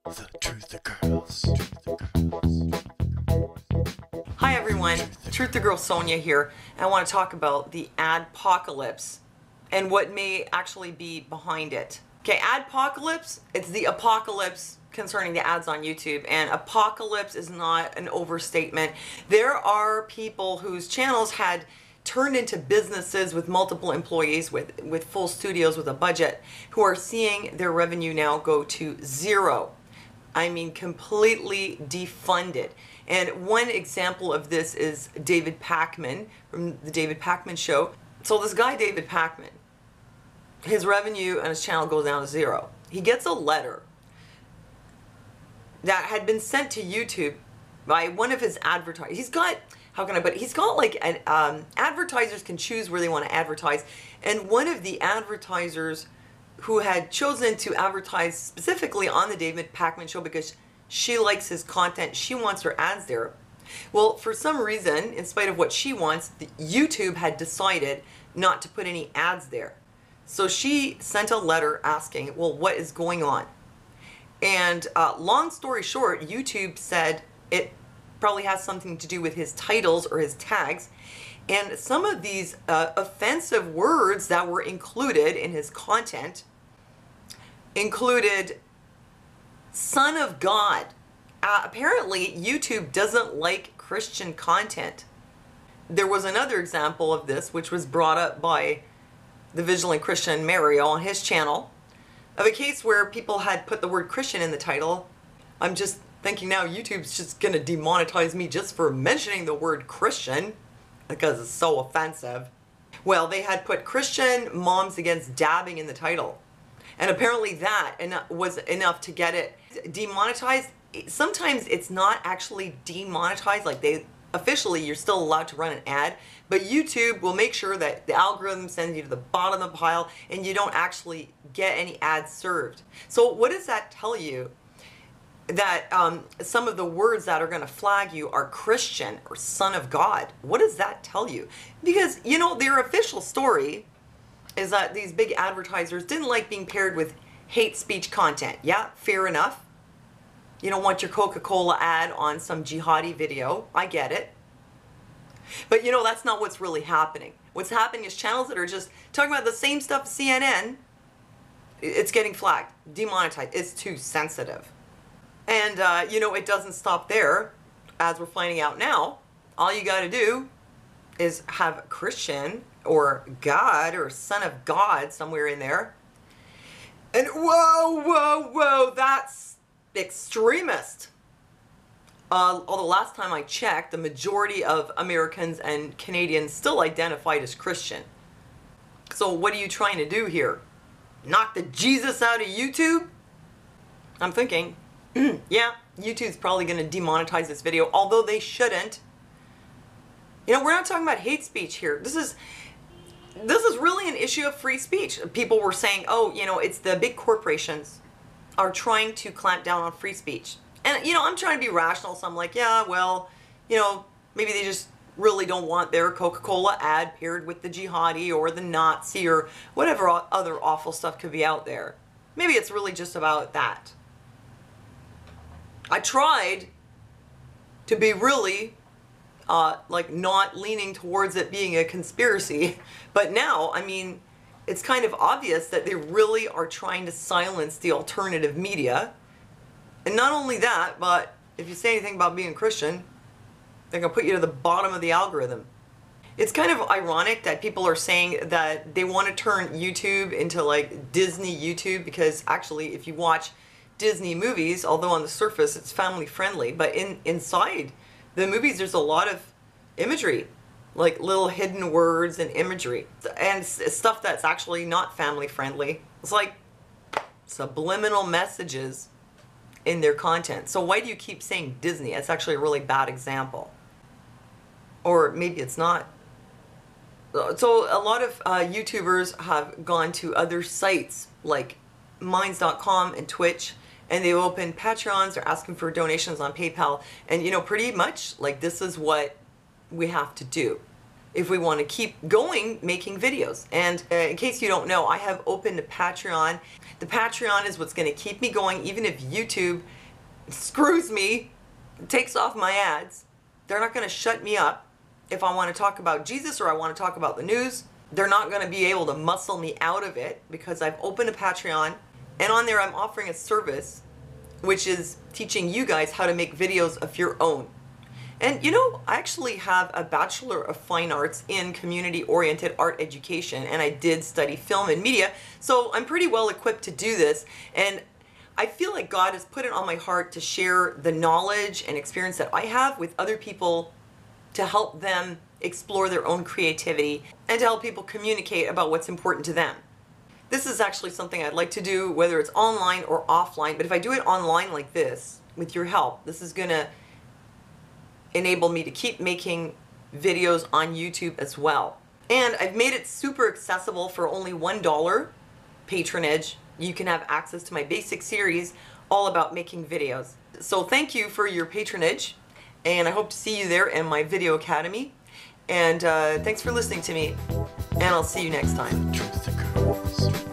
The Truth the Girls. Hi everyone, Truth the Girl Sonia here, and I want to talk about the adpocalypse and what may actually be behind it. Okay, adpocalypse, it's the apocalypse concerning the ads on YouTube, and apocalypse is not an overstatement. There are people whose channels had turned into businesses with multiple employees, with full studios with a budget, who are seeing their revenue now go to zero. I mean, completely defunded. And one example of this is David Pakman from the David Pakman Show. So this guy, David Pakman, his revenue on his channel goes down to zero. He gets a letter that had been sent to YouTube by one of his advertisers. He's got, how can I put it? He's got like an, advertisers can choose where they want to advertise. And one of the advertisers who had chosen to advertise specifically on the David Pakman Show because she likes his content, she wants her ads there. Well, for some reason, in spite of what she wants, YouTube had decided not to put any ads there. So she sent a letter asking, well, what is going on? And long story short, YouTube said it probably has something to do with his titles or his tags. And some of these offensive words that were included in his content included Son of God. Apparently, YouTube doesn't like Christian content. There was another example of this, which was brought up by the Vigilant Christian Mario on his channel, of a case where people had put the word Christian in the title. I'm just thinking now YouTube's just going to demonetize me just for mentioning the word Christian, because it's so offensive. Well, they had put Christian moms against dabbing in the title. And apparently that was enough to get it demonetized. Sometimes it's not actually demonetized, like officially you're still allowed to run an ad, but YouTube will make sure that the algorithm sends you to the bottom of the pile and you don't actually get any ads served. So what does that tell you? That some of the words that are going to flag you are Christian or Son of God. What does that tell you? Because, you know, their official story is that these big advertisers didn't like being paired with hate speech content. Yeah, fair enough. You don't want your Coca-Cola ad on some jihadi video. I get it. But, you know, that's not what's really happening. What's happening is channels that are just talking about the same stuff as CNN, it's getting flagged, demonetized. It's too sensitive. And, you know, it doesn't stop there. As we're finding out now, all you got to do is have Christian or God or Son of God somewhere in there. And whoa, whoa, whoa, that's extremist. Although last time I checked, the majority of Americans and Canadians still identified as Christian. So what are you trying to do here? Knock the Jesus out of YouTube? I'm thinking, yeah, YouTube's probably going to demonetize this video, although they shouldn't. You know, we're not talking about hate speech here. This is really an issue of free speech. People were saying, oh, you know, it's the big corporations are trying to clamp down on free speech. And, you know, I'm trying to be rational, so I'm like, yeah, well, you know, maybe they just really don't want their Coca-Cola ad paired with the jihadi or the Nazi or whatever other awful stuff could be out there. Maybe it's really just about that. I tried to be really, like, not leaning towards it being a conspiracy, but now, I mean, it's kind of obvious that they really are trying to silence the alternative media. And not only that, but if you say anything about being Christian, they're going to put you to the bottom of the algorithm. It's kind of ironic that people are saying that they want to turn YouTube into like Disney YouTube, because actually if you watch Disney movies, although on the surface it's family friendly, but inside the movies there's a lot of imagery, like little hidden words and imagery, and stuff that's actually not family friendly. It's like subliminal messages in their content. So why do you keep saying Disney? It's actually a really bad example. Or maybe it's not. So a lot of YouTubers have gone to other sites like Minds.com and Twitch, and they've opened Patreons or asking for donations on PayPal. And, you know, pretty much like this is what we have to do if we want to keep going making videos. And in case you don't know, I have opened a Patreon. The Patreon is what's going to keep me going even if YouTube screws me, takes off my ads. They're not going to shut me up if I want to talk about Jesus or I want to talk about the news. They're not going to be able to muscle me out of it because I've opened a Patreon, and on there I'm offering a service which is teaching you guys how to make videos of your own. And you know, I actually have a Bachelor of Fine Arts in community-oriented art education, and I did study film and media, so I'm pretty well equipped to do this. And I feel like God has put it on my heart to share the knowledge and experience that I have with other people to help them explore their own creativity and to help people communicate about what's important to them. This is actually something I'd like to do, whether it's online or offline, but if I do it online like this, with your help, this is going to enable me to keep making videos on YouTube as well. And I've made it super accessible for only $1 patronage. You can have access to my basic series all about making videos. So thank you for your patronage, and I hope to see you there in my video academy. And thanks for listening to me, and I'll see you next time.